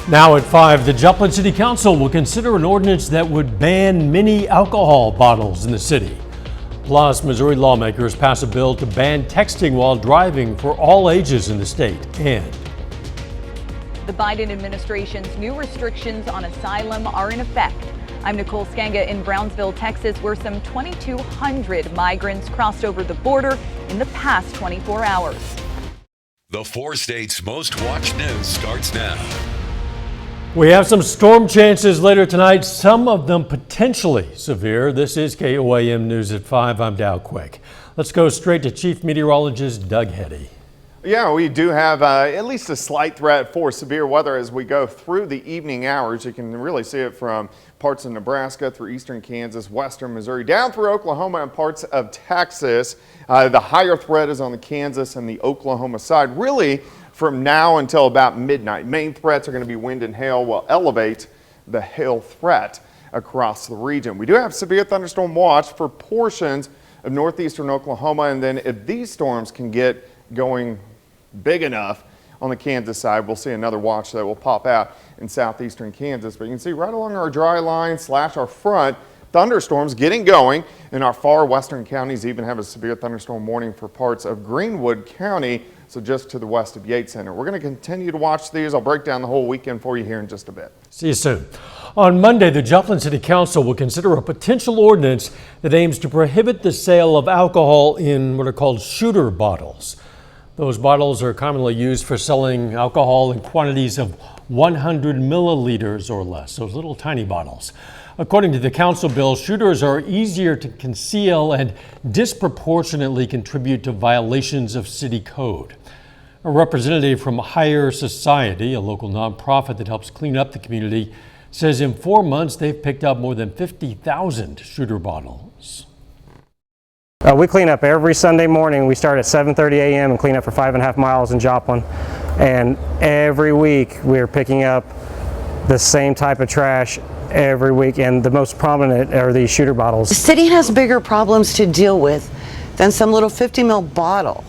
Now at 5, the Joplin City Council will consider an ordinance that would ban mini alcohol bottles in the city. Plus, Missouri lawmakers pass a bill to ban texting while driving for all ages in the state. And the Biden administration's new restrictions on asylum are in effect. I'm Nicole Skanga in Brownsville, Texas, where some 2,200 migrants crossed over the border in the past 24 hours. The 4 states' most watched news starts now. We have some storm chances later tonight, some of them potentially severe. This is KOAM News at 5. I'm Dow Quick. Let's go straight to Chief Meteorologist Doug Heddy. Yeah, we do have at least a slight threat for severe weather as we go through the evening hours. You can really see it from parts of Nebraska through eastern Kansas, western Missouri, down through Oklahoma and parts of Texas. The higher threat is on the Kansas and the Oklahoma side. Really, from now until about midnight, main threats are going to be wind and hail will elevate the hail threat across the region. We do have severe thunderstorm watch for portions of northeastern Oklahoma, and then if these storms can get going big enough on the Kansas side, we'll see another watch that will pop out in southeastern Kansas. But you can see right along our dry line / our front, thunderstorms getting going in our far western counties. Even have a severe thunderstorm warning for parts of Greenwood County, so just to the west of Yates Center. We're going to continue to watch these. I'll break down the whole weekend for you here in just a bit. See you soon. On Monday, the Joplin City Council will consider a potential ordinance that aims to prohibit the sale of alcohol in what are called shooter bottles. Those bottles are commonly used for selling alcohol in quantities of 100 milliliters or less, those little tiny bottles. According to the council bill, shooters are easier to conceal and disproportionately contribute to violations of city code. A representative from Higher Society, a local nonprofit that helps clean up the community, says in 4 months they've picked up more than 50,000 shooter bottles. We clean up every Sunday morning. We start at 7:30 a.m. and clean up for 5.5 miles in Joplin. And every week we're picking up the same type of trash every week, and the most prominent are these shooter bottles. The city has bigger problems to deal with than some little 50 ml bottle.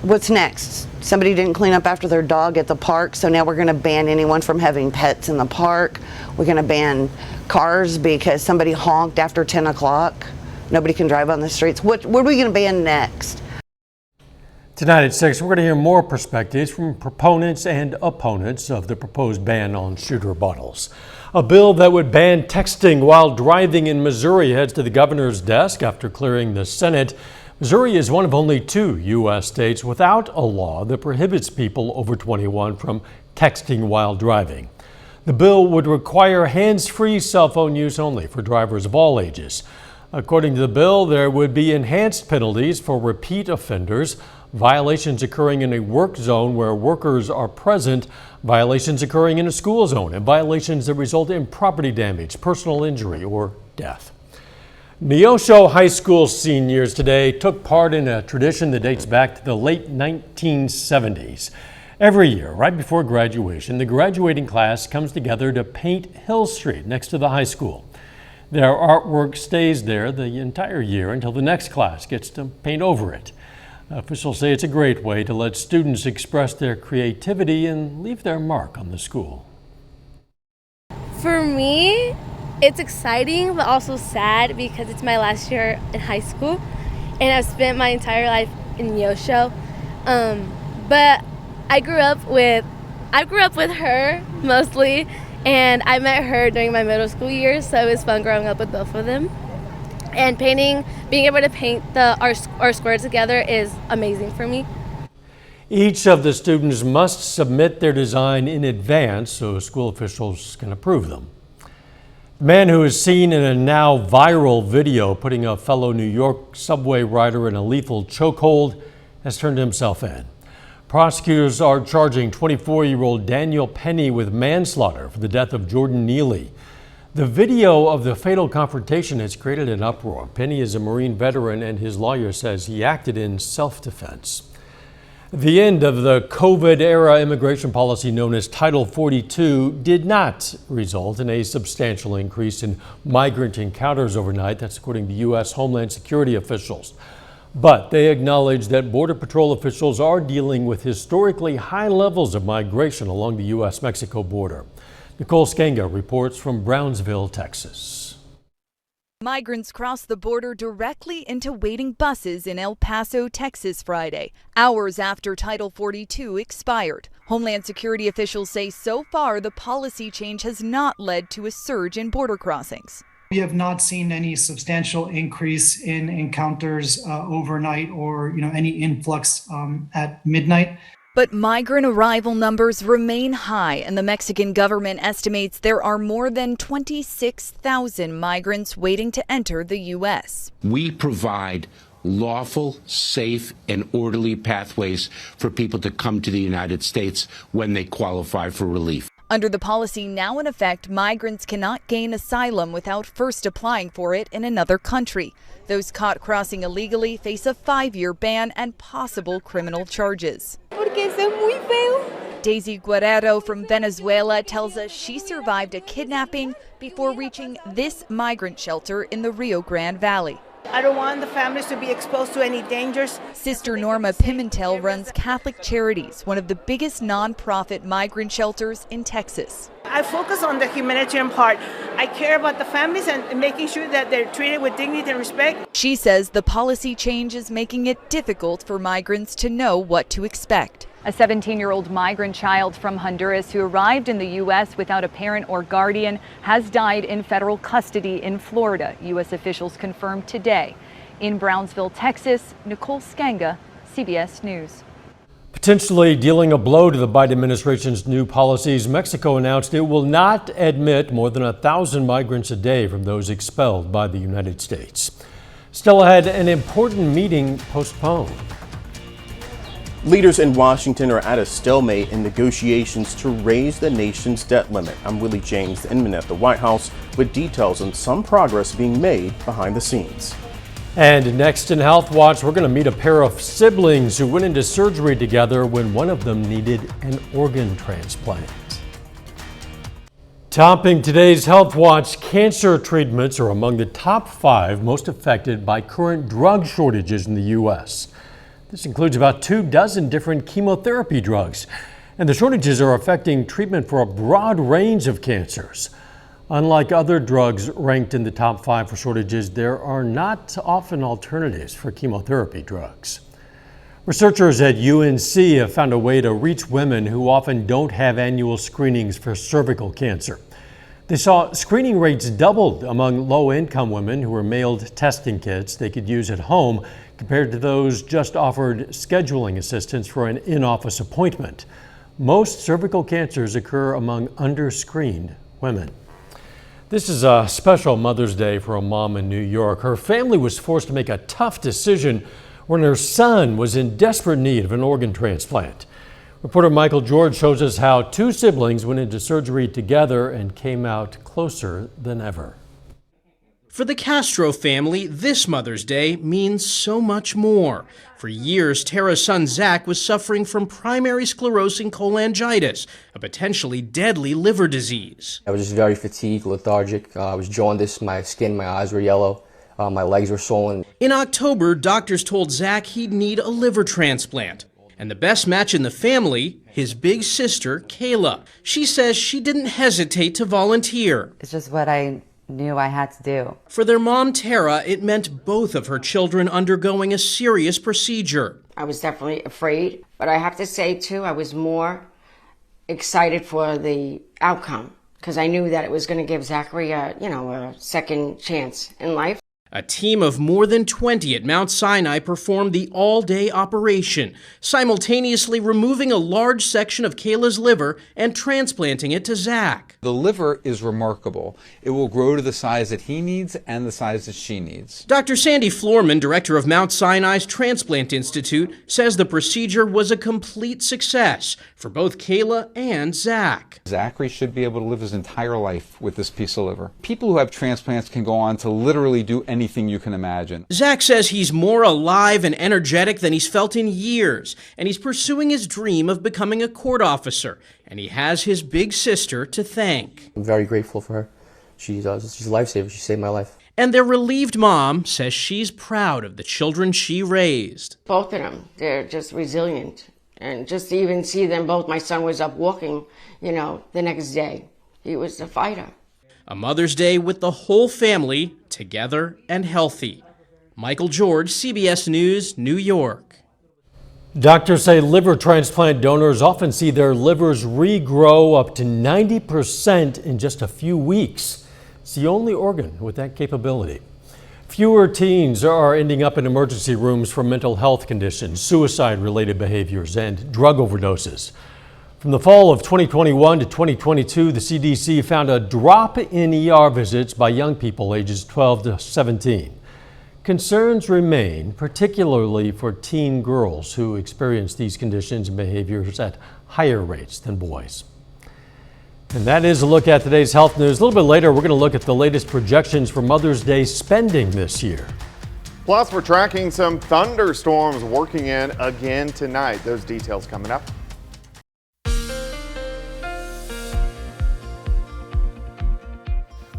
What's next? Somebody didn't clean up after their dog at the park, so now we're going to ban anyone from having pets in the park. We're going to ban cars because somebody honked after 10 o'clock. Nobody can drive on the streets. What are we going to ban next? Tonight at 6, we're going to hear more perspectives from proponents and opponents of the proposed ban on shooter bottles. A bill that would ban texting while driving in Missouri heads to the governor's desk after clearing the Senate. Missouri is one of only 2 U.S. states without a law that prohibits people over 21 from texting while driving. The bill would require hands-free cell phone use only for drivers of all ages. According to the bill, there would be enhanced penalties for repeat offenders, violations occurring in a work zone where workers are present, violations occurring in a school zone, and violations that result in property damage, personal injury, or death. Neosho High School seniors today took part in a tradition that dates back to the late 1970s. Every year, right before graduation, the graduating class comes together to paint Hill Street next to the high school. Their artwork stays there the entire year until the next class gets to paint over it. Officials say it's a great way to let students express their creativity and leave their mark on the school. For me, it's exciting but also sad because it's my last year in high school and I've spent my entire life in Neosho. But I grew up with her mostly, and I met her during my middle school years, so it was fun growing up with both of them. And being able to paint our square together is amazing for me. Each of the students must submit their design in advance so school officials can approve them. The man who is seen in a now viral video putting a fellow New York subway rider in a lethal chokehold has turned himself in. Prosecutors are charging 24-year-old Daniel Penny with manslaughter for the death of Jordan Neely. The video of the fatal confrontation has created an uproar. Penny is a Marine veteran, and his lawyer says he acted in self-defense. The end of the COVID-era immigration policy known as Title 42 did not result in a substantial increase in migrant encounters overnight. That's according to U.S. Homeland Security officials. But they acknowledge that Border Patrol officials are dealing with historically high levels of migration along the U.S.-Mexico border. Nicole Skenga reports from Brownsville, Texas. Migrants crossed the border directly into waiting buses in El Paso, Texas Friday, hours after Title 42 expired. Homeland Security officials say so far the policy change has not led to a surge in border crossings. We have not seen any substantial increase in encounters overnight or any influx at midnight. But migrant arrival numbers remain high, and the Mexican government estimates there are more than 26,000 migrants waiting to enter the U.S. We provide lawful, safe, and orderly pathways for people to come to the United States when they qualify for relief. Under the policy now in effect, migrants cannot gain asylum without first applying for it in another country. Those caught crossing illegally face a 5-year ban and possible criminal charges. Daisy Guerrero from Venezuela tells us she survived a kidnapping before reaching this migrant shelter in the Rio Grande Valley. I don't want the families to be exposed to any dangers. Sister Norma Pimentel runs Catholic Charities, one of the biggest nonprofit migrant shelters in Texas. I focus on the humanitarian part. I care about the families and making sure that they're treated with dignity and respect. She says the policy change is making it difficult for migrants to know what to expect. A 17-year-old migrant child from Honduras who arrived in the U.S. without a parent or guardian has died in federal custody in Florida, U.S. officials confirmed today. In Brownsville, Texas, Nicole Skenga, CBS News. Potentially dealing a blow to the Biden administration's new policies, Mexico announced it will not admit more than 1,000 migrants a day from those expelled by the United States. Still ahead, an important meeting postponed. Leaders in Washington are at a stalemate in negotiations to raise the nation's debt limit. I'm Willie James, the inman at the White House, with details on some progress being made behind the scenes. And next in Health Watch, we're going to meet a pair of siblings who went into surgery together when one of them needed an organ transplant. Topping today's Health Watch, cancer treatments are among the top 5 most affected by current drug shortages in the U.S. This includes about 24 different chemotherapy drugs, and the shortages are affecting treatment for a broad range of cancers. Unlike other drugs ranked in the top 5 for shortages, there are not often alternatives for chemotherapy drugs. Researchers at UNC have found a way to reach women who often don't have annual screenings for cervical cancer. They saw screening rates doubled among low-income women who were mailed testing kits they could use at home compared to those just offered scheduling assistance for an in-office appointment. Most cervical cancers occur among under-screened women. This is a special Mother's Day for a mom in New York. Her family was forced to make a tough decision when her son was in desperate need of an organ transplant. Reporter Michael George shows us how 2 siblings went into surgery together and came out closer than ever. For the Castro family, this Mother's Day means so much more. For years, Tara's son Zach was suffering from primary sclerosing cholangitis, a potentially deadly liver disease. I was just very fatigued, lethargic. I was jaundiced, my skin, my eyes were yellow, my legs were swollen. In October, doctors told Zach he'd need a liver transplant. And the best match in the family, his big sister, Kayla. She says she didn't hesitate to volunteer. It's just what I knew I had to do. For their mom, Tara, it meant both of her children undergoing a serious procedure. I was definitely afraid, but I have to say, too, I was more excited for the outcome because I knew that it was going to give Zachary a second chance in life. A team of more than 20 at Mount Sinai performed the all-day operation, simultaneously removing a large section of Kayla's liver and transplanting it to Zach. The liver is remarkable. It will grow to the size that he needs and the size that she needs. Dr. Sandy Florman, director of Mount Sinai's Transplant Institute, says the procedure was a complete success for both Kayla and Zach. Zachary should be able to live his entire life with this piece of liver. People who have transplants can go on to literally do anything you can imagine. Zach says he's more alive and energetic than he's felt in years, and he's pursuing his dream of becoming a court officer, and he has his big sister to thank. I'm very grateful for her. She's a lifesaver. She saved my life. And their relieved mom says she's proud of the children she raised. Both of them, they're just resilient. And just to even see them both, my son was up walking, the next day. He was a fighter. A Mother's Day with the whole family together and healthy. Michael George, CBS News, New York. Doctors say liver transplant donors often see their livers regrow up to 90% in just a few weeks. It's the only organ with that capability. Fewer teens are ending up in emergency rooms for mental health conditions, suicide-related behaviors, and drug overdoses. From the fall of 2021 to 2022, the CDC found a drop in ER visits by young people ages 12 to 17. Concerns remain, particularly for teen girls who experience these conditions and behaviors at higher rates than boys. And that is a look at today's health news. A little bit later, we're going to look at the latest projections for Mother's Day spending this year. Plus, we're tracking some thunderstorms working in again tonight. Those details coming up.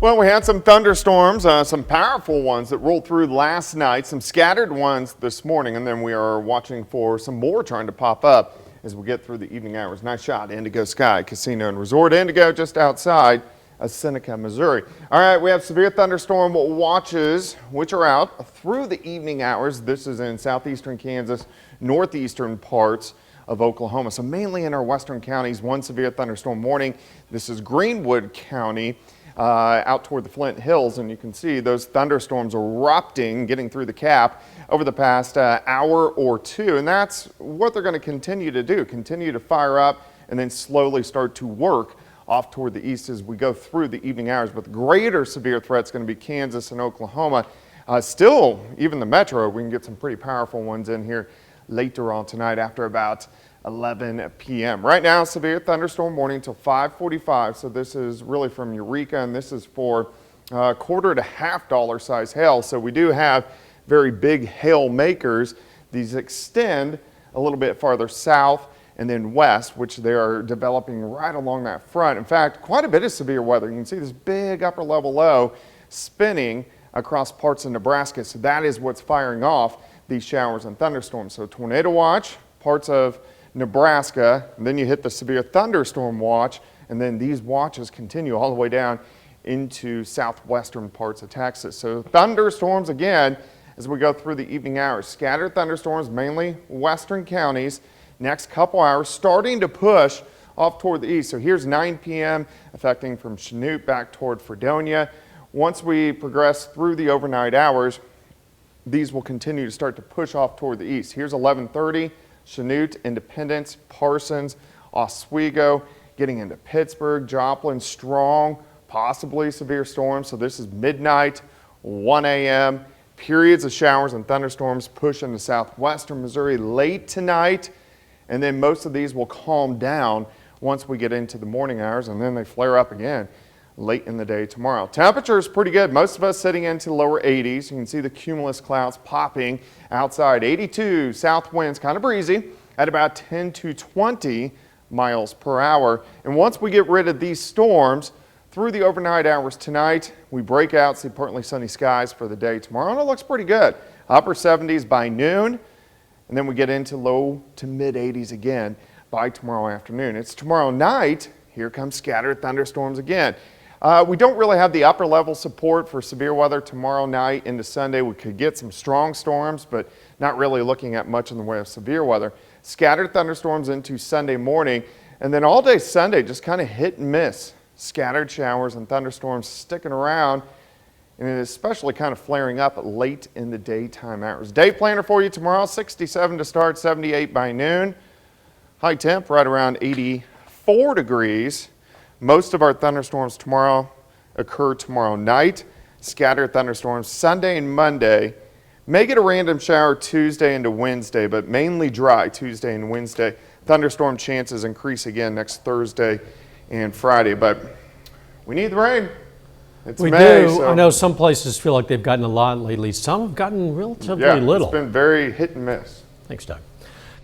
Well, we had some thunderstorms, some powerful ones that rolled through last night, some scattered ones this morning, and then we are watching for some more trying to pop up as we get through the evening hours. Nice shot, Indigo Sky Casino and Resort. Indigo just outside of Seneca, Missouri. All right, we have severe thunderstorm watches, which are out through the evening hours. This is in southeastern Kansas, northeastern parts of Oklahoma. So mainly in our western counties, one severe thunderstorm warning. This is Greenwood County. Out toward the Flint Hills, and you can see those thunderstorms erupting, getting through the cap over the past hour or two, and that's what they're going to continue to do, continue to fire up and then slowly start to work off toward the east as we go through the evening hours. But the greater severe threat's going to be Kansas and Oklahoma. Still, even the metro, we can get some pretty powerful ones in here later on tonight after about 11 p.m. Right now, severe thunderstorm warning until 5:45. So this is really from Eureka, and this is for quarter to $1/2 size hail. So we do have very big hail makers. These extend a little bit farther south and then west, which they are developing right along that front. In fact, quite a bit of severe weather. You can see this big upper level low spinning across parts of Nebraska. So that is what's firing off these showers and thunderstorms. So tornado watch, parts of Nebraska, and then you hit the severe thunderstorm watch, and then these watches continue all the way down into southwestern parts of Texas. So thunderstorms again as we go through the evening hours. Scattered thunderstorms, mainly western counties. Next couple hours starting to push off toward the east. So here's 9 p.m. affecting from Chanute back toward Fredonia. Once we progress through the overnight hours, these will continue to start to push off toward the east. Here's 11:30. Chanute, Independence, Parsons, Oswego, getting into Pittsburgh, Joplin, strong, possibly severe storms. So this is midnight, 1 a.m. Periods of showers and thunderstorms push into southwestern Missouri late tonight. And then most of these will calm down once we get into the morning hours, and then they flare up again late in the day tomorrow. Temperature is pretty good. Most of us sitting into lower 80s. You can see the cumulus clouds popping outside. 82 south winds, kind of breezy, at about 10 to 20 miles per hour. And once we get rid of these storms through the overnight hours tonight, we break out, see partly sunny skies for the day tomorrow, and it looks pretty good. Upper 70s by noon, and then we get into low to mid 80s again by tomorrow afternoon. It's tomorrow night. Here comes scattered thunderstorms again. We don't really have the upper level support for severe weather tomorrow night into Sunday. We could get some strong storms, but not really looking at much in the way of severe weather. Scattered thunderstorms into Sunday morning, and then all day Sunday just kind of hit and miss. Scattered showers and thunderstorms sticking around, and especially kind of flaring up late in the daytime hours. Day planner for you tomorrow, 67 to start, 78 by noon. High temp right around 84 degrees. Most of our thunderstorms tomorrow occur tomorrow night. Scattered thunderstorms Sunday and Monday. May get a random shower Tuesday into Wednesday, but mainly dry Tuesday and Wednesday. Thunderstorm chances increase again next Thursday and Friday, but we need the rain. It's we May, do. so. I know some places feel like they've gotten a lot lately. Some have gotten relatively little. It's been very hit and miss. Thanks, Doug.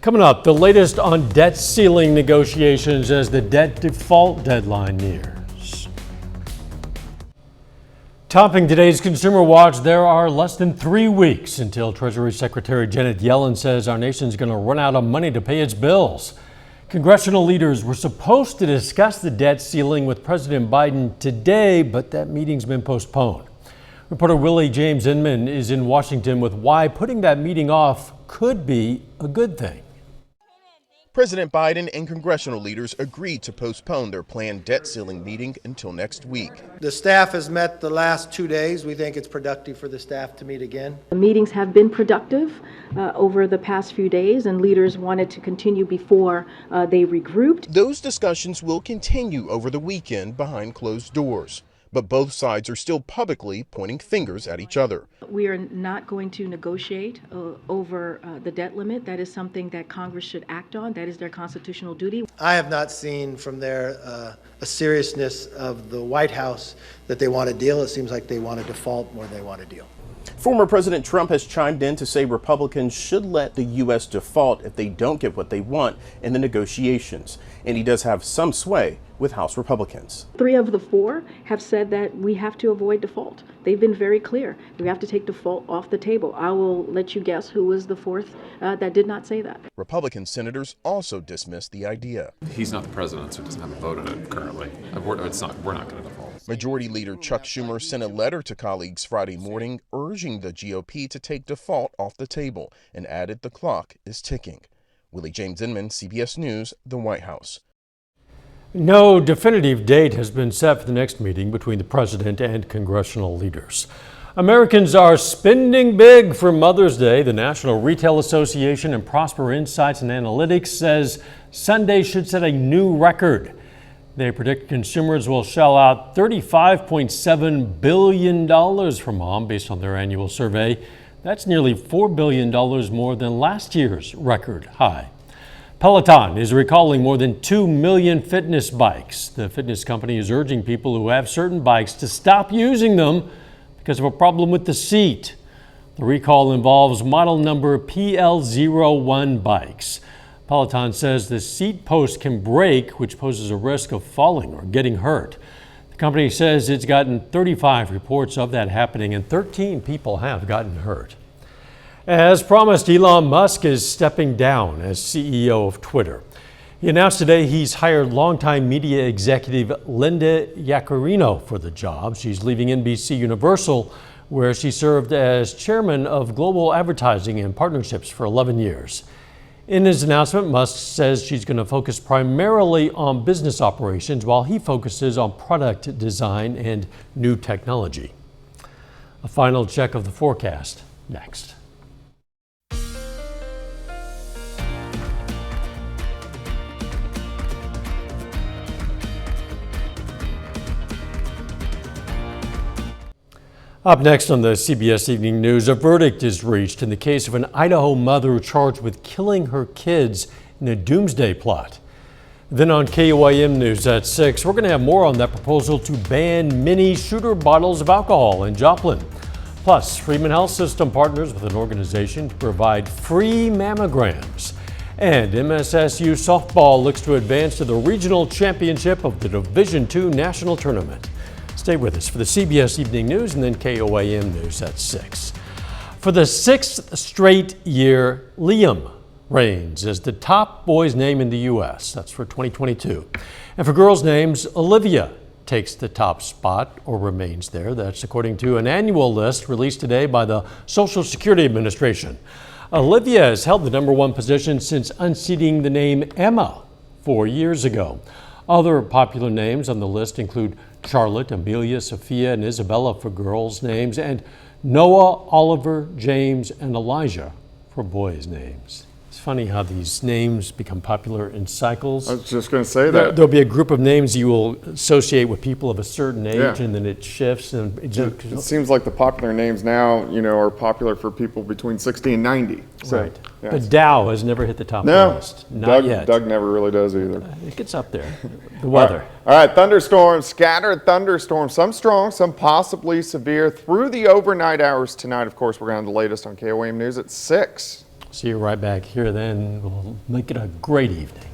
Coming up, the latest on debt ceiling negotiations as the debt default deadline nears. Topping today's Consumer Watch, there are less than 3 weeks until Treasury Secretary Janet Yellen says our nation's going to run out of money to pay its bills. Congressional leaders were supposed to discuss the debt ceiling with President Biden today, but that meeting's been postponed. Reporter Willie James Inman is in Washington with why putting that meeting off could be a good thing. President Biden and congressional leaders agreed to postpone their planned debt ceiling meeting until next week. The staff has met the last 2 days. We think it's productive for the staff to meet again. The meetings have been productive over the past few days, and leaders wanted to continue before they regrouped. Those discussions will continue over the weekend behind closed doors, but both sides are still publicly pointing fingers at each other. We are not going to negotiate over the debt limit. That is something that Congress should act on. That is their constitutional duty. I have not seen from there a seriousness of the White House that they want to deal. It seems like they want to default more than they want to deal. Former President Trump has chimed in to say Republicans should let the U.S. default if they don't get what they want in the negotiations. And he does have some sway with House Republicans. 3 of the 4 have said that we have to avoid default. They've been very clear. We have to take default off the table. I will let you guess who was the 4th that did not say that. Republican senators also dismissed the idea. He's not the president, so he doesn't have a vote on it currently. We're not going to default. Majority Leader Chuck Schumer sent a letter to colleagues Friday morning urging the GOP to take default off the table and added the clock is ticking. Willie James Inman, CBS News, the White House. No definitive date has been set for the next meeting between the president and congressional leaders. Americans are spending big for Mother's Day. The National Retail Association and Prosper Insights and Analytics says Sunday should set a new record. They predict consumers will shell out $35.7 billion for Mom based on their annual survey. That's nearly $4 billion more than last year's record high. Peloton is recalling more than 2 million fitness bikes. The fitness company is urging people who have certain bikes to stop using them because of a problem with the seat. The recall involves model number PL01 bikes. Peloton says the seat post can break, which poses a risk of falling or getting hurt. The company says it's gotten 35 reports of that happening and 13 people have gotten hurt. As promised, Elon Musk is stepping down as CEO of Twitter. He announced today he's hired longtime media executive Linda Yaccarino for the job. She's leaving NBC Universal, where she served as chairman of global advertising and partnerships for 11 years. In his announcement, Musk says she's going to focus primarily on business operations while he focuses on product design and new technology. A final check of the forecast next. Up next on the CBS Evening News, a verdict is reached in the case of an Idaho mother charged with killing her kids in a doomsday plot. Then on KOAM News at 6, we're going to have more on that proposal to ban mini shooter bottles of alcohol in Joplin. Plus, Freeman Health System partners with an organization to provide free mammograms. And MSSU softball looks to advance to the regional championship of the Division II National Tournament. Stay with us for the CBS Evening News and then KOAM News at 6. For the 6th straight year, Liam reigns as the top boy's name in the U.S. That's for 2022. And for girls' names, Olivia takes the top spot or remains there. That's according to an annual list released today by the Social Security Administration. Olivia has held the #1 position since unseating the name Emma 4 years ago. Other popular names on the list include Charlotte, Amelia, Sophia, and Isabella for girls' names, and Noah, Oliver, James, and Elijah for boys' names. It's funny how these names become popular in cycles. I was just going to say that. There'll be a group of names you will associate with people of a certain age, and then it shifts. And it seems like the popular names now, are popular for people between 60 and 90. So, right. Yes. But Dow has never hit the top of the list. Not yet. Doug never really does either. It gets up there. The weather. All right, thunderstorms, scattered thunderstorms, some strong, some possibly severe through the overnight hours tonight. Of course, we're going to have the latest on KOAM News at 6. See you right back here then. We'll make it a great evening.